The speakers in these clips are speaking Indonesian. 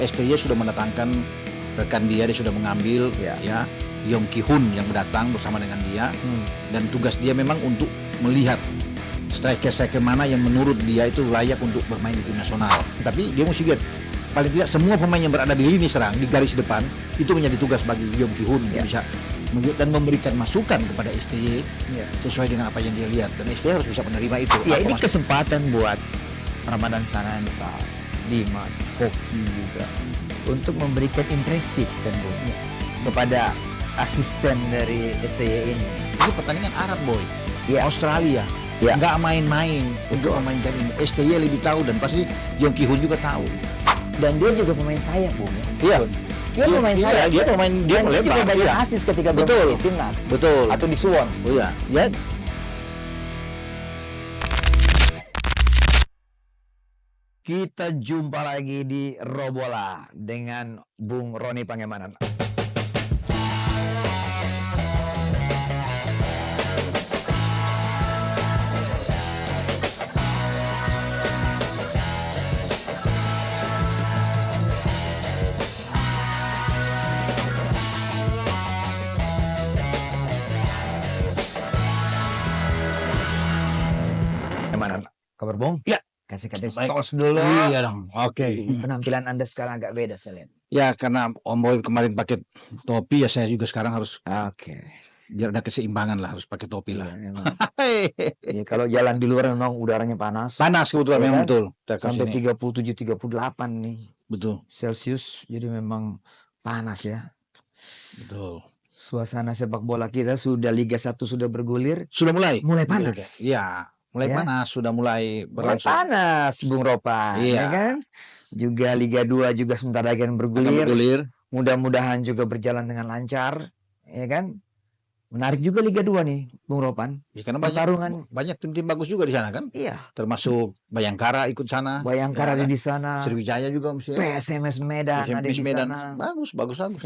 STY sudah mendatangkan rekan dia sudah mengambil ya Yong Ki-hun yang datang bersama dengan dia, dan tugas dia memang untuk melihat striker-striker mana yang menurut dia itu layak untuk bermain di tim nasional. Tapi dia mesti lihat paling tidak semua pemain yang berada di lini serang di garis depan itu menjadi tugas bagi Yong Ki-hun untuk bisa dan memberikan masukan kepada STY sesuai dengan apa yang dia lihat, dan STY harus bisa menerima itu. Ya, ini kesempatan buat Ramadan Sananta, Dimas, Hoki juga untuk memberikan impresi kan Bu kepada asisten dari STY ini. Ini pertandingan Arab boy, Australia, Ya. nggak main-main untuk memainkan ini. STY lebih tahu dan pasti Yong Ki-hun juga tahu. Dan dia juga pemain sayap Bu. Iya. Dia pemain sayap. Dia pemain dia melebar. Dia banyak asis ketika bermain di timnas. Betul. Atau di Suwon. Oh iya. Ya. Kita jumpa lagi di Robola dengan Bung Roni Pangemanan. Gimana kabar Bung? Ya. Kasih kata Baik. tos dulu. Iya dong. Oke. Penampilan Anda sekarang agak beda saya lihat. Ya karena Om Boy kemarin pakai topi, ya saya juga sekarang harus Oke. biar ada keseimbangan lah, harus pakai topi lah. Iya, memang. Ya, kalau jalan di luar memang udaranya panas. Panas kebetulan Ya memang kan? betul. Kita ke Sampai sini. 37-38 nih Betul. Celcius. Jadi memang panas ya. Betul. Suasana sepak bola kita sudah Liga 1 sudah bergulir. Sudah mulai. Mulai panas. Iya, mulai Ya. panas, sudah mulai Mulai berlangsung. panas Bung Ropa. Iya. Ya kan? Juga Liga 2 juga sebentar lagi akan Akan bergulir. bergulir. Mudah-mudahan juga berjalan dengan lancar. Ya kan? Menarik juga Liga 2 nih Bung Ropan. Ya, karena Pertarungan. banyak tim-tim bagus juga di sana kan. Iya. Termasuk Bayangkara ikut sana. Bayangkara Ya, ada di sana. Sriwijaya juga mesti. PSMS Medan ada di Medan. sana. Bagus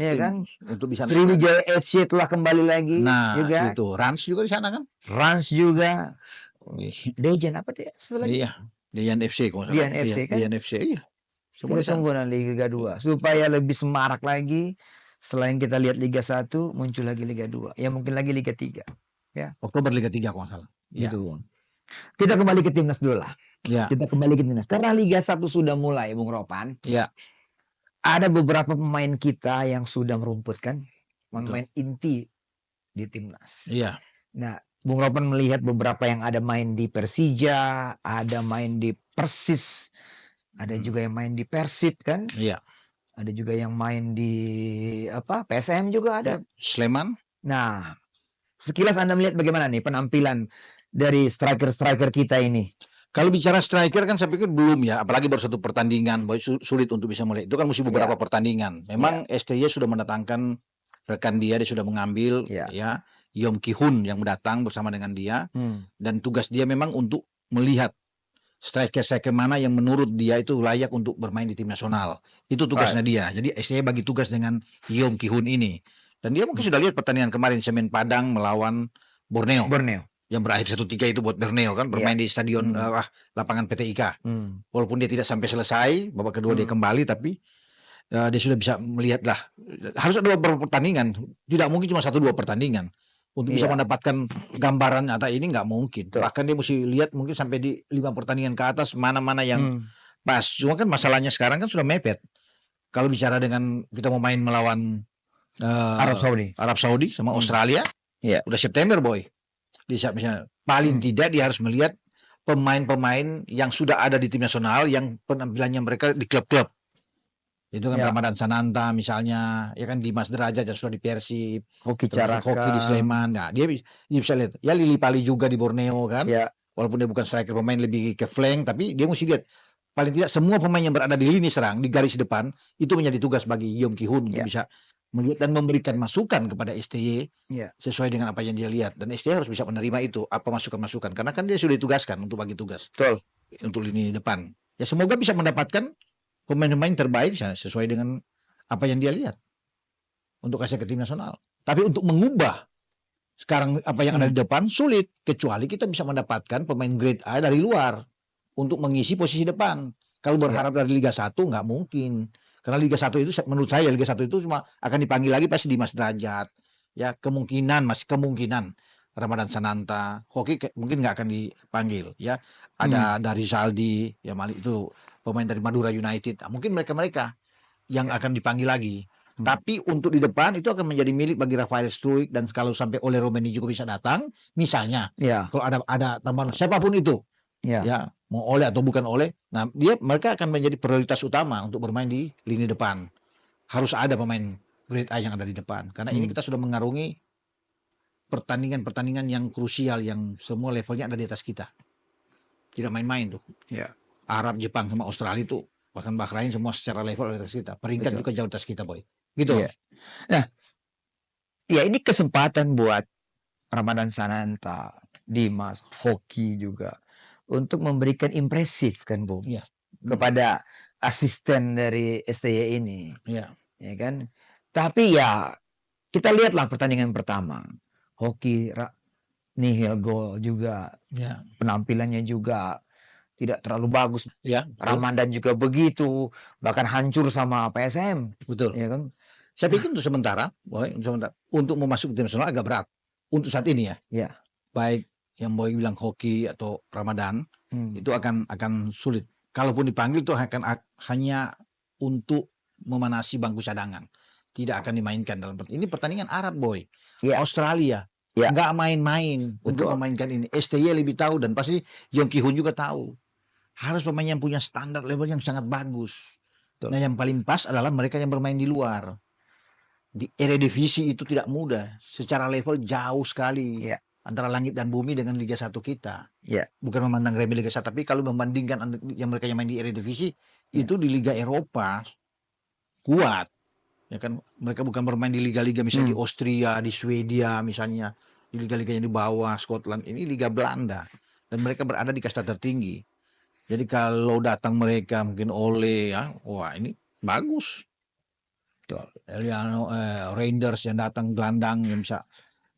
Iya tim kan? untuk bisa. Sriwijaya FC telah kembali lagi Nah, juga. itu Rans juga di sana kan. Rans juga. Dejan apa dia? Setelah Iya, Dejan FC kalau Dejan FC kan? Dejan FC iya. Semua kita di sana. tunggu nanti Liga 2 supaya lebih semarak lagi. Selain kita lihat Liga 1, muncul lagi Liga 2. Ya mungkin lagi Liga 3. Oktober Liga 3 kalau nggak salah. Iya. Gitu. Bung. Kita kembali ke timnas dulu lah. Iya. Kita kembali ke timnas. Karena Liga 1 sudah mulai Bung Ropan. Iya. Ada beberapa pemain kita yang sudah merumputkan pemain inti di timnas. Iya. Nah, Bung Ropan melihat beberapa yang ada main di Persija, ada main di Persis, ada juga yang main di Persib kan? Iya. Ada juga yang main di PSM juga ada. Sleman. Nah, sekilas Anda melihat bagaimana nih penampilan dari striker-striker kita ini? Kalau bicara striker kan saya pikir belum ya, apalagi baru satu pertandingan, sulit untuk bisa mulai. Itu kan mesti beberapa pertandingan. Memang STY sudah mendatangkan rekan dia sudah mengambil ya Yong Ki-hun yang datang bersama dengan dia, dan tugas dia memang untuk melihat striker-striker mana yang menurut dia itu layak untuk bermain di tim nasional. Itu tugasnya dia. Jadi STY bagi tugas dengan Yong Ki-hun ini. Dan dia mungkin sudah lihat pertandingan kemarin Semen Padang melawan Borneo. Yang berakhir 1-3 itu buat Borneo kan, bermain di stadion lapangan PT IKA. Walaupun dia tidak sampai selesai, babak kedua dia kembali, tapi dia sudah bisa melihat lah. Harus ada beberapa pertandingan, tidak mungkin cuma 1-2 pertandingan untuk bisa mendapatkan gambaran nyata ini, nggak mungkin. Bahkan dia mesti lihat mungkin sampai di 5 pertandingan ke atas mana-mana yang pas. Cuma kan masalahnya sekarang kan sudah mepet. Kalau bicara dengan kita mau main melawan Arab Saudi sama Australia, udah September boy. Di saat misalnya paling tidak dia harus melihat pemain-pemain yang sudah ada di tim nasional yang penampilannya mereka di klub-klub. Itu kan Ramadan Sananta misalnya, ya kan Dimas Derajat yang sudah di Persib, Hoki di Sleman. Nah, dia bisa lihat. Ya Lili Pali juga di Borneo kan. Walaupun dia bukan striker, pemain lebih ke flank, tapi dia mesti lihat paling tidak semua pemain yang berada di lini serang di garis depan itu menjadi tugas bagi Yong Ki-hun untuk bisa melihat dan memberikan masukan kepada STY sesuai dengan apa yang dia lihat, dan STY harus bisa menerima itu apa masukan-masukan karena kan dia sudah ditugaskan untuk bagi tugas untuk lini depan. Ya semoga bisa mendapatkan pemain-pemain terbaik sesuai dengan apa yang dia lihat untuk kasih ke tim nasional. Tapi untuk mengubah sekarang apa yang ada di depan sulit, kecuali kita bisa mendapatkan pemain grade A dari luar untuk mengisi posisi depan. Kalau berharap dari Liga 1 nggak mungkin. Karena Liga 1 itu menurut saya Liga 1 itu cuma akan dipanggil lagi pasti Dimas Derajat. Ya, masih kemungkinan Ramadan Sananta. Hoki mungkin nggak akan dipanggil ya. Ada dari Saldi, ya Malik itu pemain dari Madura United. Nah, mungkin mereka yang akan dipanggil lagi. Tapi untuk di depan itu akan menjadi milik bagi Rafael Struijk, dan kalau sampai Ole Romeni juga bisa datang, misalnya kalau ada tambahan siapapun itu, ya mau Ole atau bukan Ole, nah mereka akan menjadi prioritas utama untuk bermain di lini depan. Harus ada pemain grade A yang ada di depan, karena ini kita sudah mengarungi pertandingan-pertandingan yang krusial yang semua levelnya ada di atas kita. Tidak main-main tuh. Ya. Arab, Jepang sama Australia itu, bahkan Bahrain semua secara level di atas kita. Peringkat juga jauh di atas kita, boy. Gitu. Ya. Nah, ya ini kesempatan buat Ramadan Sananta, Dimas, Hoki juga untuk memberikan impresif kan, Bung, kepada asisten dari STY ini. Ya kan? Tapi ya kita lihatlah pertandingan pertama. Hoki nihil gol juga. Penampilannya juga tidak terlalu bagus. Ramadan juga begitu, bahkan hancur sama PSM. Betul. Ya kan? Saya pikir untuk sementara, untuk memasuk tim nasional agak berat untuk saat ini ya. Baik yang Boy bilang Hoki atau Ramadan itu akan sulit. Kalaupun dipanggil itu akan hanya untuk memanasi bangku cadangan. Tidak akan dimainkan dalam ini pertandingan Arab, Boy. Australia. Nggak main-main untuk memainkan ini. STY lebih tahu, dan pasti Yong Ki Hun juga tahu. Harus pemain yang punya standar level yang sangat bagus. Nah, yang paling pas adalah mereka yang bermain di luar. Di Eredivisie itu tidak mudah. Secara level jauh sekali. Antara langit dan bumi dengan Liga 1 kita. Bukan memandang remeh Liga 1, tapi kalau membandingkan yang mereka yang main di Eredivisie, itu di Liga Eropa kuat. Ya kan, mereka bukan bermain di liga-liga misalnya di Austria, di Swedia misalnya, di liga-liga yang di bawah Scotland. Ini Liga Belanda, dan mereka berada di kasta tertinggi. Jadi kalau datang mereka mungkin Ole wah ini bagus. Eliano Reinders yang datang gelandang yang bisa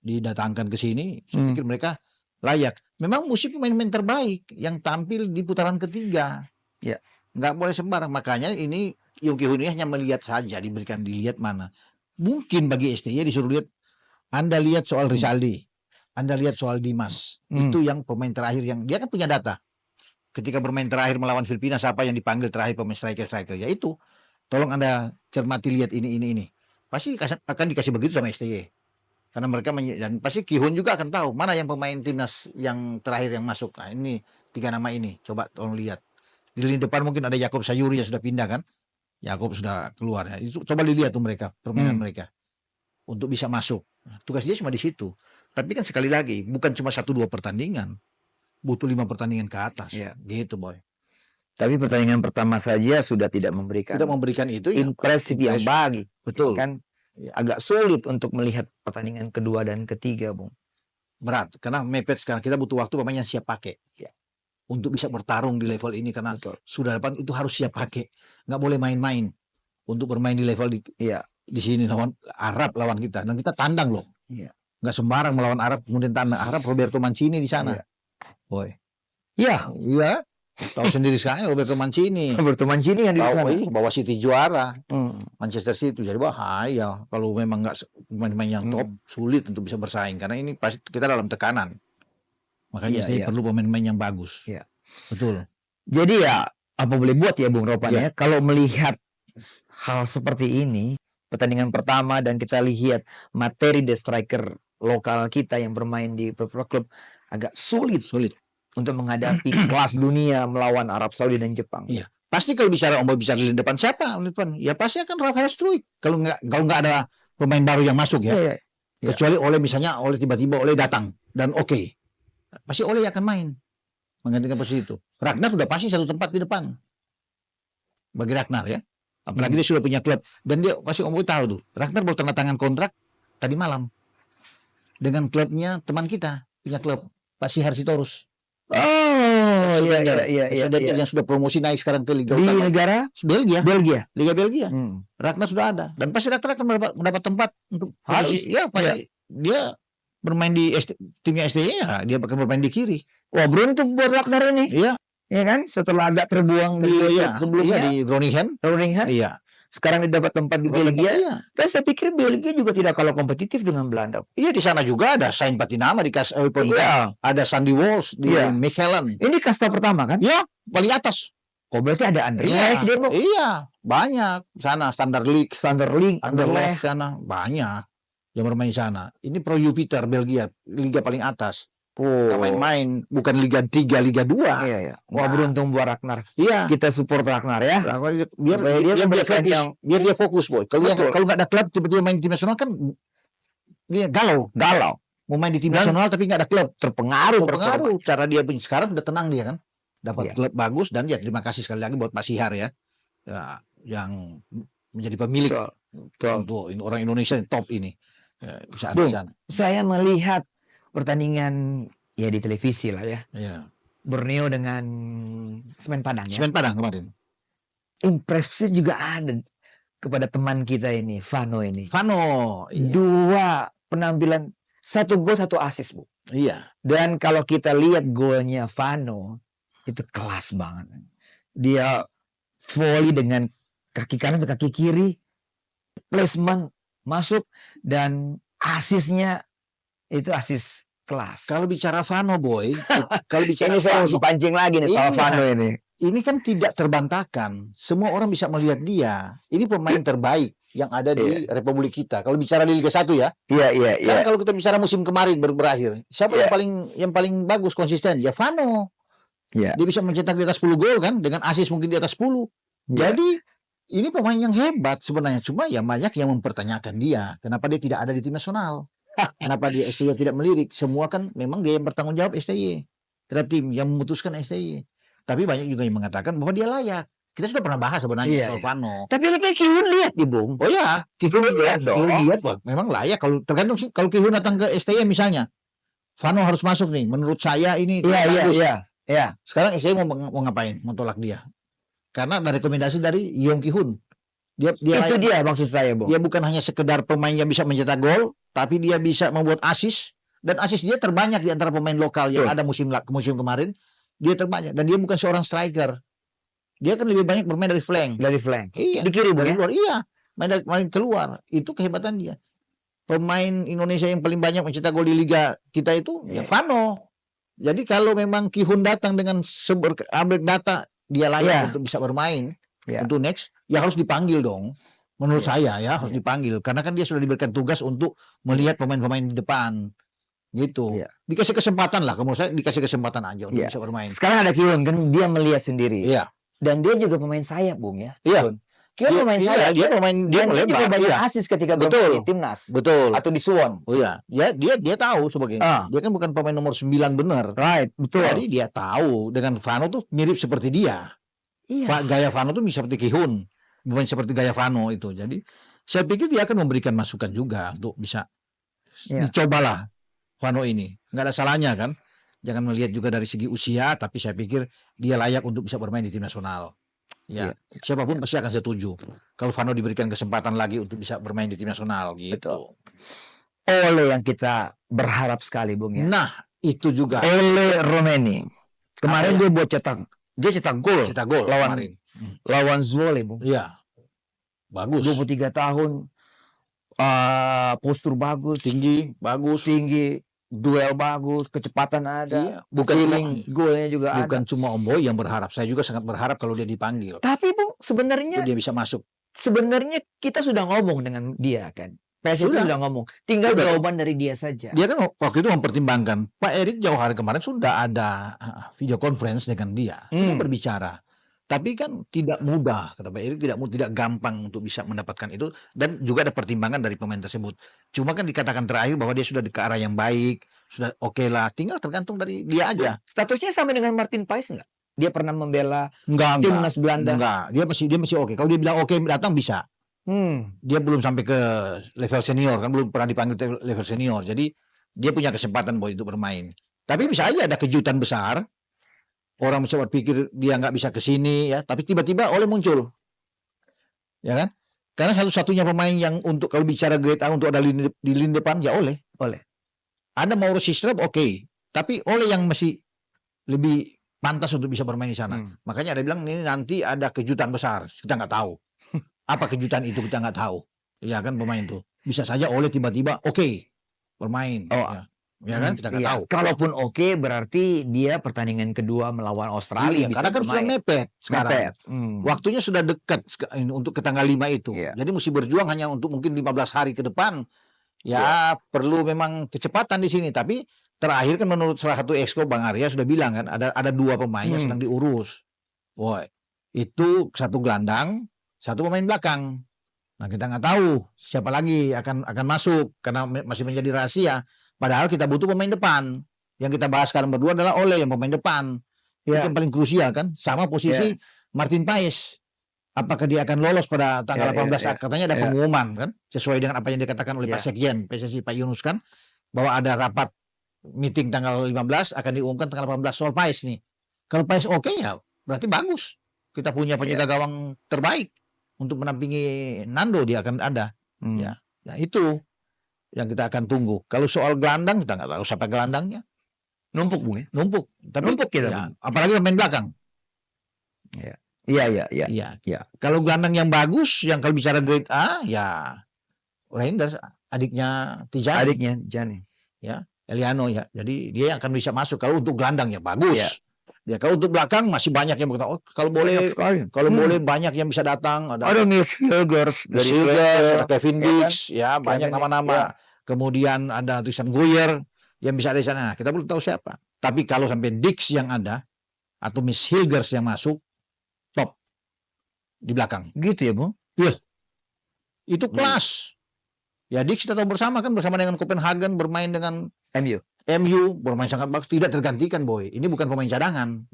didatangkan ke sini, saya pikir mereka layak. Memang mesti pemain-pemain terbaik yang tampil di putaran ketiga. Nggak boleh sembarang. Makanya ini Yong Ki Hun hanya melihat saja, dilihat mana. Mungkin bagi STY disuruh lihat, Anda lihat soal Rizaldi, Anda lihat soal Dimas. Itu yang pemain terakhir yang dia kan punya data. Ketika bermain terakhir melawan Filipina, siapa yang dipanggil terakhir pemain striker, yaitu tolong Anda cermati, lihat ini. Pasti akan dikasih begitu sama STY. Karena mereka dan pasti Ki Hun juga akan tahu mana yang pemain timnas yang terakhir yang masuk. Nah, ini 3 nama ini, coba tolong lihat. Di lini depan mungkin ada Yakob Sayuri yang sudah pindah kan. Yakob sudah keluar ya. Itu coba dilihat tuh mereka, permainan mereka untuk bisa masuk. Tugas dia cuma di situ. Tapi kan sekali lagi bukan cuma 1-2 pertandingan. Butuh 5 pertandingan ke atas. Gitu, Boy. Tapi pertandingan pertama saja sudah tidak memberikan itu impresif yang bagi. Betul. Kan agak sulit untuk melihat pertandingan kedua dan ketiga, Bung. Berat, karena mepet sekarang. Kita butuh waktu pemain yang siap pakai. Untuk bisa bertarung di level ini, karena sudah depan itu harus siap pakai. Nggak boleh main-main untuk bermain di level di sini lawan Arab, lawan kita, dan kita tandang loh. Nggak sembarang melawan Arab kemudian tandang. Arab Roberto Mancini di sana. Boy. Iya. Tahu sendiri sekarang Roberto Mancini yang di sana. Bawa City juara. Manchester City, jadi bahaya kalau memang nggak pemain-pemain yang top, sulit untuk bisa bersaing, karena ini pasti kita dalam tekanan. Makanya saya perlu pemain-pemain yang bagus. Betul. Jadi apa boleh buat ya Bung Ropan ya. Kalau melihat hal seperti ini, pertandingan pertama, dan kita lihat materi the striker lokal kita yang bermain di beberapa klub, agak sulit untuk menghadapi kelas dunia melawan Arab Saudi dan Jepang. Pasti kalau bicara di depan siapa? Ya pasti akan Rafael Struijk. Kalau nggak ada pemain baru yang masuk ya. Kecuali Ole misalnya, tiba-tiba Ole datang dan pasti Ole akan main menggantikan posisi itu. Ragnar sudah pasti satu tempat di depan bagi Ragnar ya. Apalagi dia sudah punya klub, dan dia pasti tahu tuh. Ragnar baru tanda tangan kontrak tadi malam dengan klubnya teman kita, punya klub Pak Sihar Sitorus. Yang sudah promosi naik sekarang ke Liga di Utama. Negara Belgia. Liga Belgia. Ragnar sudah ada, dan pasti Ragnar akan mendapat tempat untuk pasti dia bermain di timnya STY, dia akan bermain di kiri. Wah, beruntung buat Ragnar ini. Iya kan? Setelah agak terbuang di sebelumnya di Groningen. Iya. sekarang dia dapat tempat di Belgia. Dan saya pikir Belgia juga tidak kalah kompetitif dengan Belanda. Iya, di sana juga ada Saint Patinama di ada Sandy Walsh di Mechelen. Ini kasta pertama kan? Ya, paling atas. Oh, berarti ada Anderlecht dia, Bung? Iya, banyak. Sana Standard League, Anderlecht sana banyak yang bermain sana. Ini Pro Jupiter Belgia, liga paling atas. Main-main, bukan Liga 3, Liga 2. Iya. Wah, beruntung buat Ragnar. Iya. Kita support Ragnar ya. Biar dia fokus, boy. Kalau nggak ada klub tiba-tiba main di tim nasional kan dia galau. Mau main di tim nasional tapi nggak ada klub, terpengaruh. Cara dia sekarang udah tenang dia kan. Dapat klub bagus dan ya terima kasih sekali lagi buat Pak Sihar ya. Yang menjadi pemilik untuk orang Indonesia yang top ini. Ya, bisa ada di sana. Saya melihat pertandingan ya di televisi lah ya. Borneo dengan Semen Padang ya. Semen Padang kemarin. Impresif juga ada kepada teman kita ini, Vano ini. Iya. 2 penampilan, 1 gol 1 assist, Bu. Iya. Dan kalau kita lihat golnya Vano itu kelas banget. Dia volley dengan kaki kanan atau kaki kiri, placement masuk dan asisnya itu asis kelas. Kalau bicara Vano, boy, ini saya harus pancing lagi nih soal Vano ini. Ini kan tidak terbantahkan. Semua orang bisa melihat dia. Ini pemain terbaik yang ada di Republik kita. Kalau bicara di Liga 1 ya. Iya. Kan kalau kita bicara musim kemarin baru berakhir, siapa yang paling bagus konsisten? Ya Vano. Dia bisa mencetak di atas 10 gol kan dengan asis mungkin di atas 10. Jadi ini pemain yang hebat sebenarnya. Cuma ya banyak yang mempertanyakan dia. Kenapa dia tidak ada di tim nasional? Kenapa dia STY tidak melirik? Semua kan memang dia yang bertanggung jawab STY terhadap tim yang memutuskan STY. Tapi banyak juga yang mengatakan bahwa dia layak. Kita sudah pernah bahas sebenarnya soal Vano. Tapi Kihun lihat nih, Bung. Oh ya, Kihun lihat memang layak. Kalau tergantung sih, kalau Kihun datang ke STY misalnya, Vano harus masuk nih. Menurut saya ini Iya. Sekarang STY mau ngapain? Mau tolak dia. Karena ada rekomendasi dari Yong Kihun. Dia maksud saya, Bung. Dia bukan hanya sekedar pemain yang bisa mencetak gol, tapi dia bisa membuat asis, dan asis dia terbanyak di antara pemain lokal yang ada musim kemarin. Dia terbanyak, dan dia bukan seorang striker. Dia kan lebih banyak bermain dari flank. Iya. Di kiri, dari luar. Iya. Main keluar. Itu kehebatan dia. Pemain Indonesia yang paling banyak mencetak gol di liga kita itu ya Vano. Jadi kalau memang Kihun datang dengan ambil data dia layak untuk bisa bermain untuk next, ya harus dipanggil dong. Menurut saya ya harus dipanggil karena kan dia sudah diberikan tugas untuk melihat pemain-pemain di depan. Gitu. Dikasih kesempatan lah, kalau saya dikasih kesempatan aja untuk bisa bermain. Sekarang ada Kihun kan dia melihat sendiri. Iya. Dan dia juga pemain sayap, Bung ya. Iya. Kihun pemain sayap. Dia juga banyak asis ketika bermain di timnas. Betul. Atau di Suwon. Oh iya. Ya dia tahu sebagai. Dia kan bukan pemain nomor 9 benar. Right, betul. Jadi dia tahu dengan Vano tuh mirip seperti dia. Iya. Gaya Vano tuh bisa seperti Kihun. Bukan seperti gaya Vano itu. Jadi saya pikir dia akan memberikan masukan juga untuk bisa dicobalah Vano ini. Nggak ada salahnya kan. Jangan melihat juga dari segi usia, tapi saya pikir dia layak untuk bisa bermain di tim nasional. Ya, siapapun pasti akan setuju kalau Vano diberikan kesempatan lagi untuk bisa bermain di tim nasional gitu. Oleh yang kita berharap sekali, Bung ya. Nah, itu juga. Ole Romeni. Kemarin dia cetak gol lawan Zwolle, Bung. Iya. Bagus. 23 tahun. Postur bagus, tinggi, duel bagus, kecepatan ada. Iya, bukan golnya juga ada. Bukan cuma Om Boy yang berharap, saya juga sangat berharap kalau dia dipanggil. Tapi Bung, sebenarnya dia bisa masuk. Sebenarnya kita sudah ngomong dengan dia kan. PSSI sudah ngomong, tinggal jawaban dari dia saja. Dia kan waktu itu mempertimbangkan. Pak Erik jauh hari kemarin sudah ada video conference dengan dia, sudah berbicara. Tapi kan tidak mudah, kata Pak Erik, tidak gampang untuk bisa mendapatkan itu, dan juga ada pertimbangan dari pemain tersebut. Cuma kan dikatakan terakhir bahwa dia sudah di ke arah yang baik, sudah oke lah, tinggal tergantung dari dia aja. Statusnya sama dengan Martin Paes nggak? Dia pernah membela timnas Belanda? Enggak, dia masih oke. Kalau dia bilang oke datang bisa. Dia belum sampai ke level senior, kan belum pernah dipanggil ke level senior. Jadi dia punya kesempatan buat itu bermain. Tapi bisa aja ada kejutan besar. Orang bisa berpikir dia nggak bisa ke sini ya, tapi tiba-tiba Ole muncul. Ya kan? Karena satu-satunya pemain yang untuk kalau bicara grade A untuk ada di lini depan ya Ole. Ada Mauro Sistrap oke, tapi Ole yang masih lebih pantas untuk bisa bermain di sana. Makanya ada bilang ini nanti ada kejutan besar, kita nggak tahu. Apa kejutan itu kita nggak tahu. Ya kan pemain itu. Bisa saja Ole tiba-tiba bermain. Ya kan kita nggak tahu. Kalaupun berarti dia pertandingan kedua melawan Australia bisa karena kan sudah mepet sekarang. Waktunya sudah dekat untuk ke tanggal 5 itu. Jadi mesti berjuang hanya untuk mungkin 15 hari ke depan. Perlu memang kecepatan di sini. Tapi terakhir kan menurut salah satu exco Bang Arya sudah bilang kan ada 2 pemain yang sedang diurus. Itu 1 gelandang, 1 pemain belakang. Nah kita nggak tahu siapa lagi akan masuk karena masih menjadi rahasia. Padahal kita butuh pemain depan. Yang kita bahas sekarang berdua adalah Ole yang pemain depan. Itu yang paling krusial kan. Sama posisi Martin Paes. Apakah dia akan lolos pada tanggal 18? Katanya ada pengumuman kan. Sesuai dengan apa yang dikatakan oleh Pak Sekjen PSSI Pak Yunus kan. Bahwa ada rapat meeting tanggal 15 akan diumumkan tanggal 18 soal Paes nih. Kalau Paes ya berarti bagus. Kita punya penjaga gawang terbaik. Untuk menampingi Nando dia akan ada. Ya itu yang kita akan tunggu. Kalau soal gelandang kita nggak tahu siapa gelandangnya. Numpuk Bung ya? Numpuk. Tapi numpuk kita. Apalagi pemain belakang. Iya. Kalau gelandang yang bagus, yang kalau bicara grade A, ya Reinders, adiknya Tijani. Adiknya Jani. Ya, Eliano ya. Jadi dia yang akan bisa masuk. Kalau untuk gelandang ya bagus. Ya kalau untuk belakang masih banyak yang berkata, kalau boleh banyak yang bisa datang. Ada Nils Hilgers dari ada Kevin Dix, banyak nama-nama. Kemudian ada Tristan Guyer yang bisa ada di sana. Kita belum tahu siapa. Tapi kalau sampai Dix yang ada atau Miss Hilgers yang masuk, top di belakang. Gitu ya, Bung? Iya. Itu kelas. Ya Dix kita tahu bersama dengan Copenhagen bermain dengan MU bermain sangat bagus, tidak tergantikan Boy. Ini bukan pemain cadangan.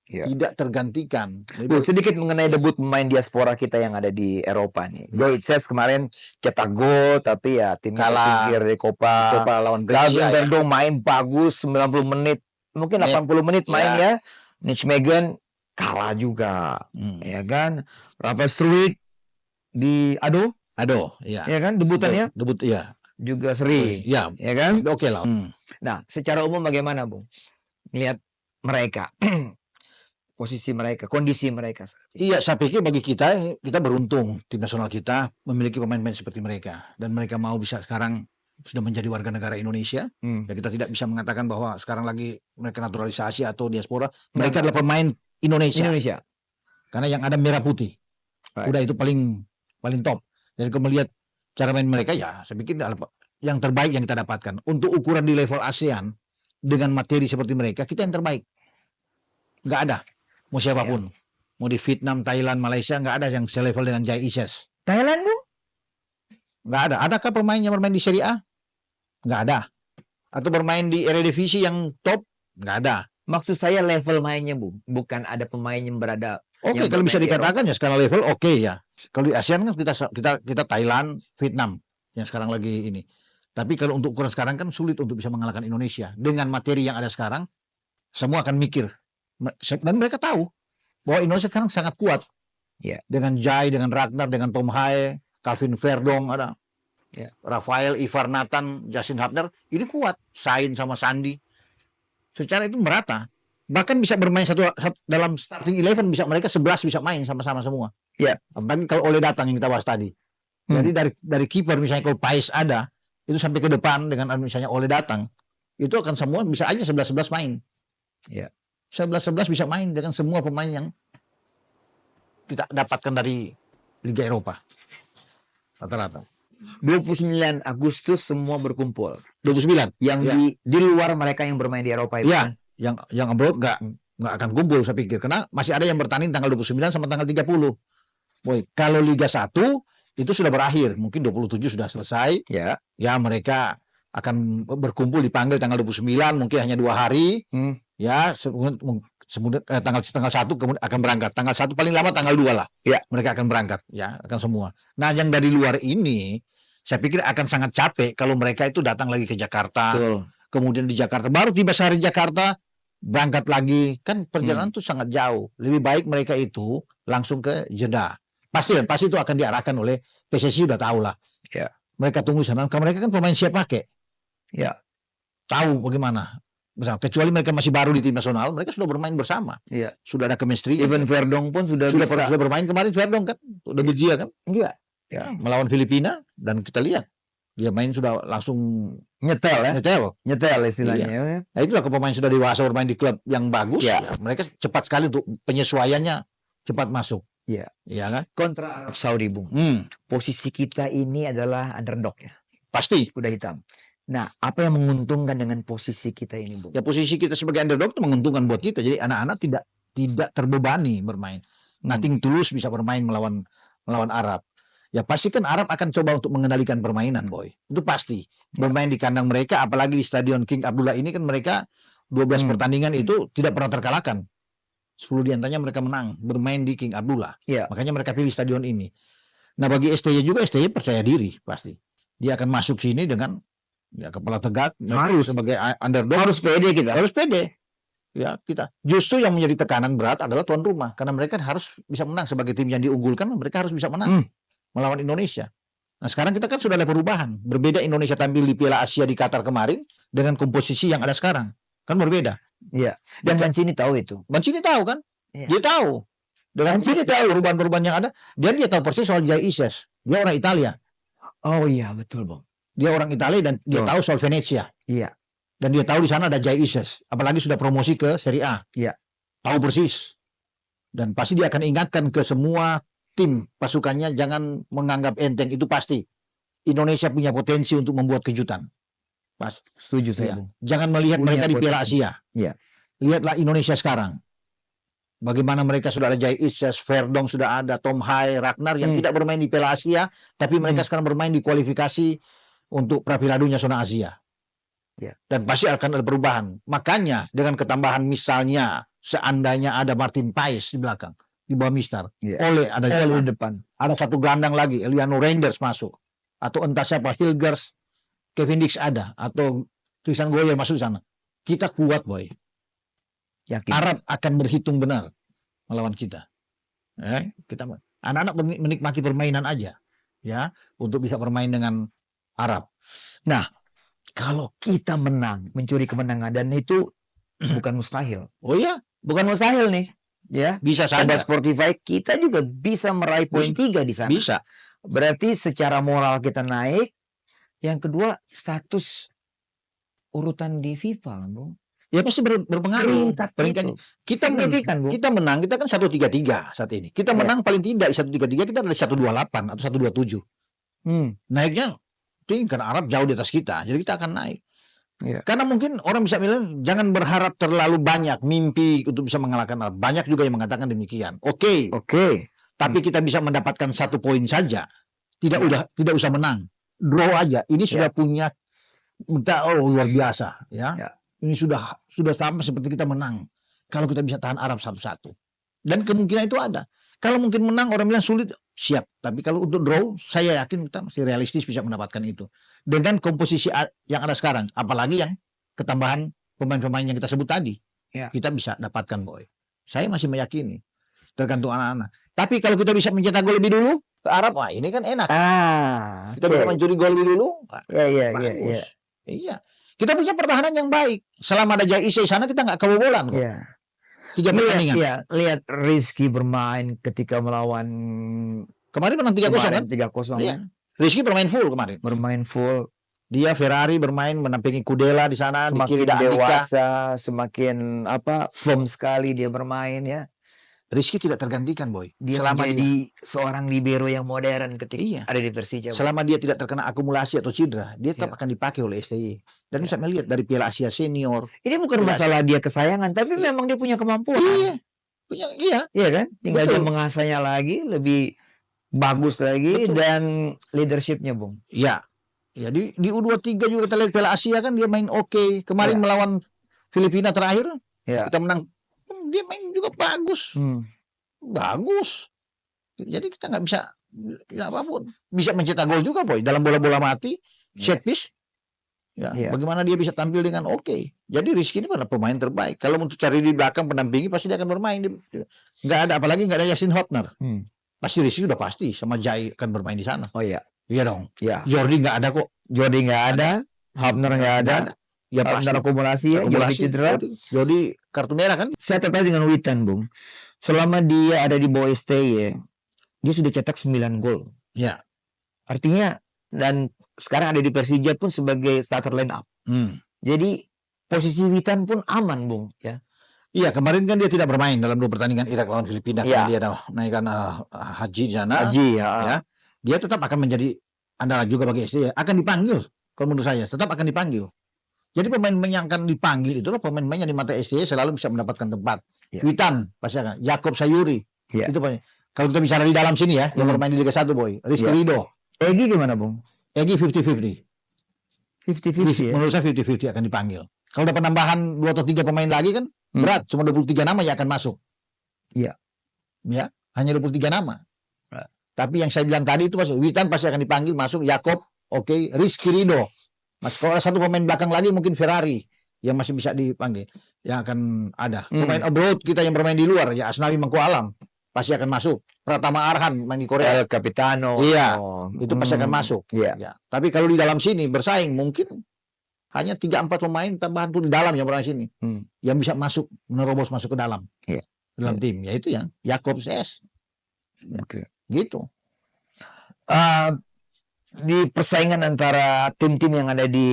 Tidak tergantikan. Sedikit mengenai debut pemain diaspora kita yang ada di Eropa nih. Goitzes kemarin cetak gol tapi tim kalah di Copa lawan Brescia. Verdong main bagus 90 menit. Mungkin 80 menit main ya. Nijmegen kalah juga. Ya kan? Rafael Struijk di Ado, ya kan debutannya? Debut juga sering. Ya kan? Oke lah. Nah, secara umum bagaimana, Bung? Lihat mereka. Posisi mereka, kondisi mereka. Iya, saya pikir bagi kita beruntung tim nasional kita memiliki pemain-pemain seperti mereka dan mereka mau bisa sekarang sudah menjadi warga negara Indonesia. Ya kita tidak bisa mengatakan bahwa sekarang lagi mereka naturalisasi atau diaspora. Mereka adalah pemain Indonesia. Karena yang ada merah putih. Udah itu paling top. Jadi kalau melihat cara main mereka saya pikir yang terbaik yang kita dapatkan. Untuk ukuran di level ASEAN dengan materi seperti mereka, kita yang terbaik. Nggak ada. Mau siapapun. Mau di Vietnam, Thailand, Malaysia, nggak ada yang selevel dengan Jai Ises. Thailand, Bung? Nggak ada. Adakah pemain yang bermain di Serie A? Nggak ada. Atau bermain di Eredivisie yang top? Nggak ada. Maksud saya level mainnya, Bung. Bukan ada pemain yang berada. Oke, kalau bisa dikatakan ya skala level ya. Kalau di ASEAN kan kita Thailand, Vietnam yang sekarang lagi ini. Tapi kalau untuk ukuran sekarang kan sulit untuk bisa mengalahkan Indonesia. Dengan materi yang ada sekarang, semua akan mikir. Dan mereka tahu bahwa Indonesia sekarang sangat kuat. Dengan Jai, dengan Ragnar, dengan Tom Hae, Calvin Verdong ada. Rafael, Ivar Nathan, Justin Hubner, ini kuat. Sain sama Sandi. Secara itu merata. Bahkan bisa bermain dalam starting 11 bisa mereka 11 bisa main sama-sama semua. Apalagi kalau Ole datang yang kita bahas tadi. Jadi dari kiper misalnya kalau Paes ada, itu sampai ke depan dengan misalnya Ole datang, itu akan semua bisa aja 11-11 main. 11-11 bisa main dengan semua pemain yang kita dapatkan dari Liga Eropa. Rata-rata. 29 Agustus semua berkumpul. 29. Yang di luar mereka yang bermain di Eropa itu. Yang abroad nggak akan kumpul saya pikir karena masih ada yang bertanding tanggal 29 sama tanggal 30. Boy, kalau Liga 1 itu sudah berakhir, mungkin 27 sudah selesai. Ya mereka akan berkumpul dipanggil tanggal 29 mungkin hanya 2 hari. Tanggal 1 kemudian akan berangkat. Tanggal 1 paling lama tanggal 2 lah. Mereka akan berangkat akan semua. Nah, yang dari luar ini saya pikir akan sangat capek kalau mereka itu datang lagi ke Jakarta. Kemudian di Jakarta baru tiba sehari Jakarta berangkat lagi, kan perjalanan itu sangat jauh. Lebih baik mereka itu langsung ke Jeddah. Pasti itu akan diarahkan oleh PSSI, sudah tahu lah. Mereka tunggu sana. Mereka kan pemain siap pakai. Tahu bagaimana. bersama. Kecuali mereka masih baru di tim nasional, mereka sudah bermain bersama. Iya. Sudah ada chemistry. Even Verdong pun sudah bermain kemarin Verdong kan, udah Bejia kan? Iya. Ya, melawan Filipina dan kita lihat dia main sudah langsung nyetel ya. Nyetel istilahnya. Iya. Nah, itulah pemain sudah dewasa bermain di klub yang bagus. Ya. Ya, mereka cepat sekali untuk penyesuaiannya, cepat masuk. Iya. Iya kan? Kontra Arab Saudi, Bung. Posisi kita ini adalah underdog ya. Pasti. Kuda hitam. Nah, apa yang menguntungkan dengan posisi kita ini, Bung? Ya, posisi kita sebagai underdog itu menguntungkan buat kita. Jadi anak-anak tidak terbebani bermain. Nothing tulus bisa bermain melawan Arab. Ya pasti kan Arab akan coba untuk mengendalikan permainan, Boy. Itu pasti. Bermain di kandang mereka, apalagi di Stadion King Abdullah ini kan mereka 12 pertandingan itu tidak pernah terkalahkan. 10 diantaranya mereka menang bermain di King Abdullah. Ya. Makanya mereka pilih stadion ini. Nah bagi STY juga, STY percaya diri pasti. Dia akan masuk sini dengan ya kepala tegak. Harus sebagai underdog. Harus pede kita. Harus pede. Ya kita. Justru yang menjadi tekanan berat adalah tuan rumah. Karena mereka harus bisa menang sebagai tim yang diunggulkan. Mereka harus bisa menang melawan Indonesia. Nah sekarang kita kan sudah ada perubahan. Berbeda Indonesia tampil di Piala Asia di Qatar kemarin dengan komposisi yang ada sekarang. Kan berbeda. Iya. Dan Mancini tahu itu. Mancini tahu kan? Ya. Dia tahu. Dengan Mancini tahu perubahan-perubahan yang ada. Dan dia tahu persis soal Jai Ises. Dia orang Italia. Oh iya betul, Bang. Dia orang Italia dan dia tahu soal Venezia. Iya. Dan dia tahu di sana ada Jai Ises. Apalagi sudah promosi ke Serie A. Iya. Tahu persis. Dan pasti dia akan ingatkan ke semua tim pasukannya jangan menganggap enteng. Itu pasti. Indonesia punya potensi untuk membuat kejutan. Pas. Setuju saya, Ya. Bung. Jangan melihat Punya mereka di Piala potensi. Asia. Iya. Lihatlah Indonesia sekarang. Bagaimana mereka sudah ada Jai Ises, Verdong sudah ada, Tom Hai, Ragnar yang tidak bermain di Piala Asia, tapi mereka sekarang bermain di kualifikasi untuk Prapiladunya zona Asia. Ya. Dan pasti akan ada perubahan. Makanya dengan ketambahan misalnya seandainya ada Martin Paes di belakang, di bawah Mister, Oleh ada di depan. Ada satu gelandang lagi, Eliano Reinders masuk. Atau entah siapa, Hilgers, Kevin Dix ada, atau Tristan Goyer masuk sana. Kita kuat, Boy. Yakin. Arab akan berhitung benar melawan kita. Kita anak-anak menikmati permainan aja, ya, untuk bisa bermain dengan Arab. Nah, kalau kita menang, mencuri kemenangan, dan itu bukan mustahil. Oh iya, bukan mustahil nih, ya. Bisa saja. Spotify kita juga bisa meraih poin 3 di sana. Bisa. Berarti secara moral kita naik. Yang kedua, status urutan di FIFA, Bung. Ya pasti berpengaruh. Peringkat kita menang, kita kan 133 saat ini. Kita menang paling tidak 133, kita ada 128 atau 127. Naiknya tinggi karena Arab jauh di atas kita, jadi kita akan naik. Ya. Karena mungkin orang bisa bilang jangan berharap terlalu banyak mimpi untuk bisa mengalahkan Arab. Banyak juga yang mengatakan demikian. Oke. Tapi kita bisa mendapatkan 1 poin saja. Tidak usah menang. Draw aja. Ini sudah punya luar biasa, ya. Ini sudah sama seperti kita menang. Kalau kita bisa tahan Arab 1-1. Dan kemungkinan itu ada. Kalau mungkin menang orang bilang sulit, siap. Tapi kalau untuk draw, saya yakin kita masih realistis bisa mendapatkan itu. Dengan komposisi yang ada sekarang, apalagi yang ketambahan pemain-pemain yang kita sebut tadi, kita bisa dapatkan, Boy. Saya masih meyakini. Tergantung anak-anak. Tapi kalau kita bisa mencetak gol lebih dulu ke Arab, wah ini kan enak. Kita bisa mencuri gol lebih dulu. Bagus. Iya. Kita punya pertahanan yang baik. Selama ada Jai Ises sana kita nggak kebobolan kok. 3 pertandingan. Lihat Rizky bermain ketika melawan kemarin menang 3-0 kan? 3-0. Iya. Rizky bermain full kemarin. Bermain full. Dia Ferrari bermain menampingi Kudela di sana, semakin di kiri ada Andika. Dewasa, semakin firm sekali dia bermain ya. Rizky tidak tergantikan, Boy. Dia menjadi seorang libero yang modern ketika ada di Persija. Selama dia tidak terkena akumulasi atau cedera, dia tetap akan dipakai oleh STY. Dan bisa melihat dari Piala Asia Senior. Ini bukan masalah dia kesayangan, tapi memang dia punya kemampuan. Iya kan? Tinggal dia mengasahnya lagi, lebih bagus lagi. Dan leadershipnya, Bung. Iya. Ya, di U23 juga kita lihat Piala Asia kan dia main oke. Kemarin melawan Filipina terakhir, kita menang. Dia main juga bagus. Bagus. Jadi kita nggak bisa apapun. Bisa mencetak gol juga, Boy. Dalam bola-bola mati, set piece. Bagaimana dia bisa tampil dengan oke. Jadi Rizky ini adalah pemain terbaik. Kalau untuk cari di belakang pendampingi pasti dia akan bermain. Nggak ada, apalagi nggak ada Yasin Hotner. Pasti Rizky udah pasti sama Jai akan bermain di sana. Oh iya. Iya dong. Ya. Jordi nggak ada kok. Jordi nggak ada. Hotner nggak ada. Ya pasti. Akumulasi ya, Jody cedera. Jody kartu merah kan. Saya tertarik dengan Witan, Bung. Selama dia ada di bawah STY, dia sudah cetak 9 gol. Ya. Artinya, dan sekarang ada di Persija pun sebagai starter line up. Jadi posisi Witan pun aman, Bung, ya. Iya, kemarin kan dia tidak bermain dalam 2 pertandingan Irak lawan Filipina karena dia ada naikkan haji sana. Ya. Dia tetap akan menjadi andalan juga bagi STY. Akan dipanggil kalau menurut saya, tetap akan dipanggil. Jadi pemain-pemain yang akan dipanggil itulah pemain-pemain yang di mata STY selalu bisa mendapatkan tempat. Witan pasti akan, Yakob Sayuri. Itu kalau kita bicara di dalam sini ya, yang bermain di Liga 1, Boy. Rizky Ridho. Egy gimana, Bung? Egy 50-50. 50-50 ya? Menurut saya 50-50 akan dipanggil. Kalau dapat nambahan 2 atau 3 pemain lagi kan berat, cuma 23 nama yang akan masuk. Iya. Ya, hanya 23 nama. Tapi yang saya bilang tadi itu masuk. Witan pasti akan dipanggil masuk, Yakob, oke, Rizky Ridho. Mas, kalau ada 1 pemain belakang lagi mungkin Ferrari yang masih bisa dipanggil, yang akan ada. Pemain abroad kita yang bermain di luar, ya Asnawi Mangku Alam pasti akan masuk. Pratama Arhan main di Korea. Capitano. Iya, itu pasti akan masuk. Ya. Tapi kalau di dalam sini bersaing mungkin hanya 3-4 pemain tambahan pun di dalam yang bermain sini, yang bisa masuk, menerobos masuk ke dalam, dalam tim. Yaitu yang Yakob CS. Gitu. Di persaingan antara tim-tim yang ada di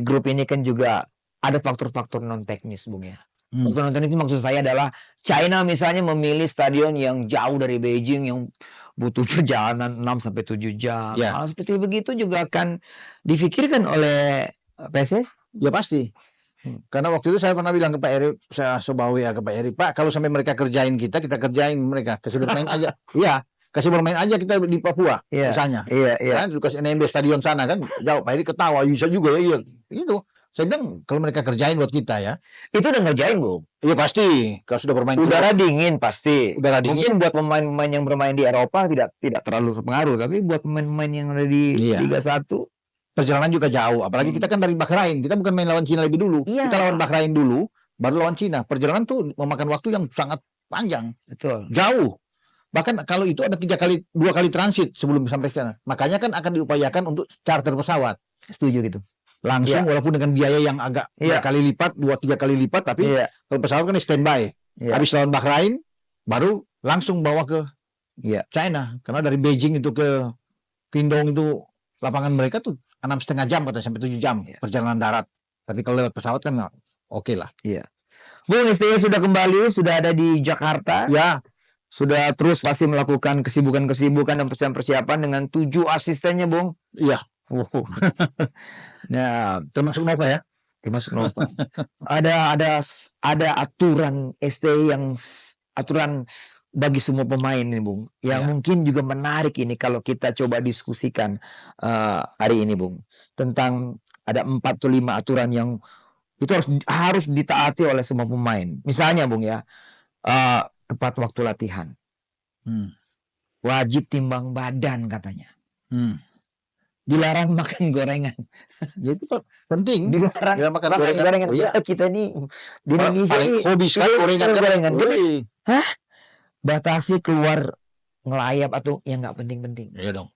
grup ini kan juga ada faktor-faktor non teknis, Bung, ya. Faktor non teknis maksud saya adalah China misalnya memilih stadion yang jauh dari Beijing yang butuh perjalanan 6-7 jam. Hal seperti begitu juga akan difikirkan oleh PSS? Ya pasti. Karena waktu itu saya pernah bilang ke Pak Eri, saya coba WA ke Pak Eri, Pak, kalau sampai mereka kerjain kita kerjain mereka. Kasih bermain aja. Iya. Kasih bermain aja kita di Papua, misalnya. Kan Lukas NMB stadion sana kan, jauh. Pak Eri ketawa, bisa juga ya, itu. Saya bilang kalau mereka kerjain buat kita ya. Itu udah ngerjain, Bung. Iya pasti. Kalau sudah bermain udara dingin pasti. Udara dingin. Mungkin buat pemain-pemain yang bermain di Eropa tidak terlalu berpengaruh, tapi buat pemain-pemain yang ada di Liga 1 perjalanan juga jauh. Apalagi kita kan dari Bahrain, kita bukan main lawan Cina lebih dulu. Kita lawan Bahrain dulu, baru lawan Cina. Perjalanan tuh memakan waktu yang sangat panjang. Betul. Jauh. Bahkan kalau itu ada 2 kali transit sebelum sampai ke sana. Makanya kan akan diupayakan untuk charter pesawat. Setuju gitu. Langsung walaupun dengan biaya yang agak 2 kali lipat, 2-3 kali lipat, tapi kalau pesawat kan standby. Habis lawan Bahrain, baru langsung bawa ke China. Karena dari Beijing itu ke Pindong itu lapangan mereka tuh 6,5 jam katanya sampai 7 jam perjalanan darat. Tapi kalau lewat pesawat kan oke lah. Bung, STY sudah kembali, sudah ada di Jakarta. Sudah terus pasti melakukan kesibukan dan persiapan dengan 7 asistennya, Bung. Iya. Nah, termasuk Nova ya. Termasuk Nova. ada aturan STY yang aturan bagi semua pemain ini, Bung. Yang mungkin juga menarik ini kalau kita coba diskusikan hari ini, Bung. Tentang ada 4 atau 5 aturan yang itu harus ditaati oleh semua pemain. Misalnya, Bung, ya. Tepat waktu latihan. Wajib timbang badan katanya. Dilarang makan gorengan. Ya itu penting. Dilarang makan gorengan. Kita nih di Indonesia hobi sekali gorengan. Hah? Batasi keluar ngelayap atau yang nggak penting-penting. Iya dong.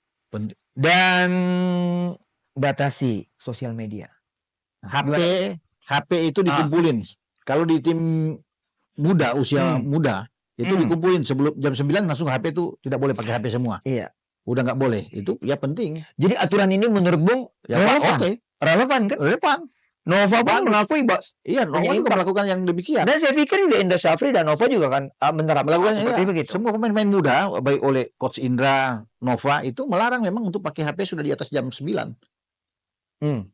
Dan batasi sosial media. HP itu dikumpulin. Kalau di tim muda, usia muda, itu dikumpulin sebelum jam 9 langsung HP itu tidak boleh pakai HP semua. Udah nggak boleh. Itu ya penting. Jadi aturan ini menurut Bung relevan kan? Relevan. Nova pun mengakui, Nova juga melakukan yang demikian. Dan saya pikir di Indra Syafri dan Nova juga kan melakukan seperti begitu. Semua pemain-pemain muda, baik oleh Coach Indra, Nova itu melarang memang untuk pakai HP sudah di atas jam 9.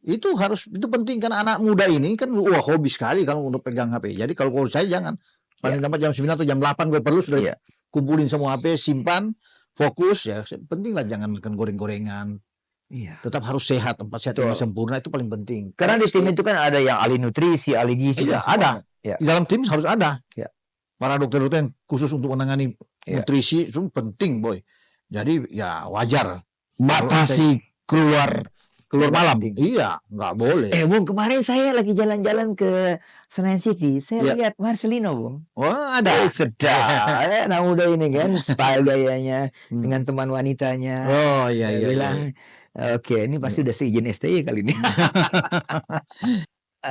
Itu penting karena anak muda ini kan hobi sekali kalau untuk pegang HP. Jadi kalau saya jangan paling lambat jam 9 atau jam 8 gue perlu sudah kumpulin semua HP, simpan, fokus ya. Penting lah jangan makan goreng-gorengan. Tetap harus sehat, tempat sehat yang sempurna itu paling penting. Karena di tim itu kan ada yang ahli nutrisi, ahli gizi, ada. Di dalam tim harus ada. Para dokter-dokter khusus untuk menangani nutrisi itu penting, Boy. Jadi ya wajar. Batasi keluar malam. Iya, nggak boleh. Bung, kemarin saya lagi jalan-jalan ke Senayan City, saya lihat Marcelino, Bung. Ada. Sedap. Anak muda ini kan, style gayanya dengan teman wanitanya. Iya. Bilang, oke, ini pasti udah seizin STY kali ini.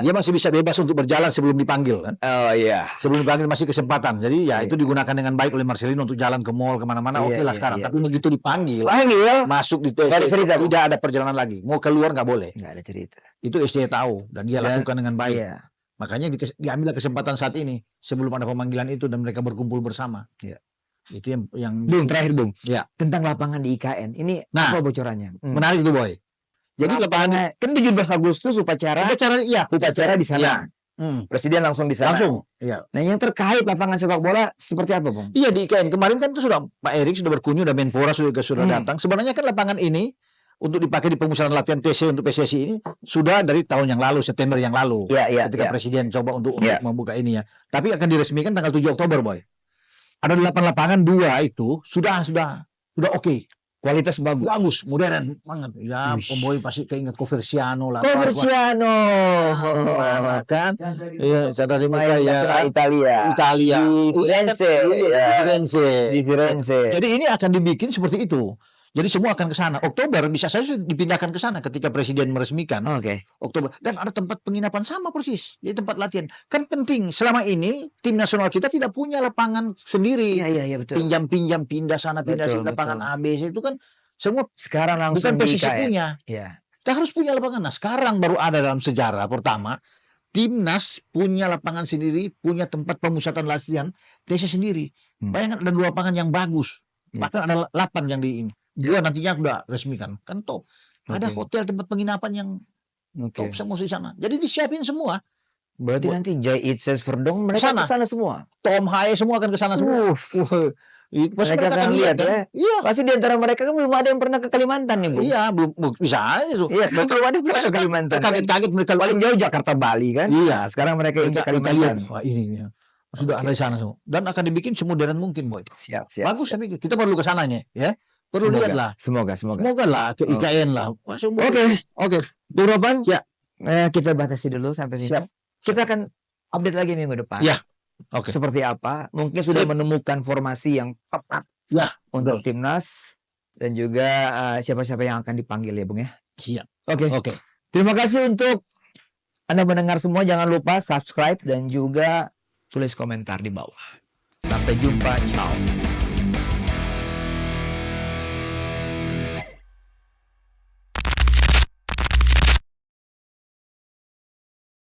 Dia masih bisa bebas untuk berjalan sebelum dipanggil kan. Oh iya. Sebelum dipanggil masih kesempatan. Jadi ya itu digunakan dengan baik oleh Marcelino untuk jalan ke mall kemana-mana. Oke lah sekarang. Tapi begitu dipanggil, masuk di TC tidak ada perjalanan lagi. Mau keluar nggak boleh. Nggak ada cerita. Itu SDY tahu dan dia lakukan dengan baik. Iya. Makanya diambil kesempatan saat ini sebelum ada pemanggilan itu dan mereka berkumpul bersama. Iya. Itu yang Bung, terakhir Bung. Ya. Tentang lapangan di IKN. Ini apa bocorannya? Menarik itu Boy. Jadi lapangan kan 17 Agustus upacara di sana. Presiden langsung di sana. Langsung. Iya. Nah, yang terkait lapangan sepak bola seperti apa, Bung? Iya di IKN kemarin kan itu sudah Pak Erik sudah berkunjung dan Menpora sudah datang. Sebenarnya kan lapangan ini untuk dipakai di pemusatan latihan TC untuk PSSI ini sudah dari tahun yang lalu, September yang lalu. Ketika Presiden coba untuk membuka ini ya. Tapi akan diresmikan tanggal 7 Oktober, Boy. Ada 8 lapangan, 2 itu sudah oke. Kualitas bagus, modern banget. Ya, Boy pasti keinget Coverciano lah. Coverciano. Kan? Iya, catat di muka ya. Italia. Di Firenze. Jadi ini akan dibikin seperti itu. Jadi semua akan ke sana. Oktober bisa saja dipindahkan ke sana ketika Presiden meresmikan. Oktober. Dan ada tempat penginapan sama persis. Jadi tempat latihan. Kan penting. Selama ini tim nasional kita tidak punya lapangan sendiri. Iya, betul. Pinjam-pinjam, pindah sana, pindah sini. Lapangan ABC itu kan semua sekarang langsung bukan PSSI punya. Iya. Kita harus punya lapangan. Nah sekarang baru ada dalam sejarah pertama. Timnas punya lapangan sendiri, punya tempat pemusatan latihan desa sendiri. Bayangkan ada 2 lapangan yang bagus. Bahkan ada 8 yang di ini. 2 nantinya udah resmikan, kan top. Ada hotel tempat penginapan yang top semua di sana. Jadi disiapin semua. Berarti nanti Jai Itzes Verdong mereka ke sana semua. Tom Haye semua akan ke sana semua. Itu pasti mereka akan lihat kan? Ya. Iya. Pasti di antara mereka kan belum ada yang pernah ke Kalimantan nih, Bu. Iya, belum bisa aja tuh. Iya, belum ada yang pernah ke Kalimantan. Kaget-kaget mereka paling jauh Jakarta Bali kan. Iya, sekarang mereka ke Kalimantan. Wah, ini ya. Sudah ada di sana semua. Dan akan dibikin semodern mungkin, Boy. Siap. Bagus tapi kita perlu ke sananya, ya. Perlu lihat lah. Semoga lah ke IKN lah. Oke. Bung Ropan, ya. Kita batasi dulu sampai sini. Siap. Kita akan update lagi minggu depan. Ya. Seperti apa? Mungkin sudah menemukan formasi yang tepat. Ya. Untuk timnas dan juga siapa-siapa yang akan dipanggil ya, Bung ya. Siap. Oke. Terima kasih untuk Anda mendengar semua. Jangan lupa subscribe dan juga tulis komentar di bawah. Sampai jumpa. Ciao.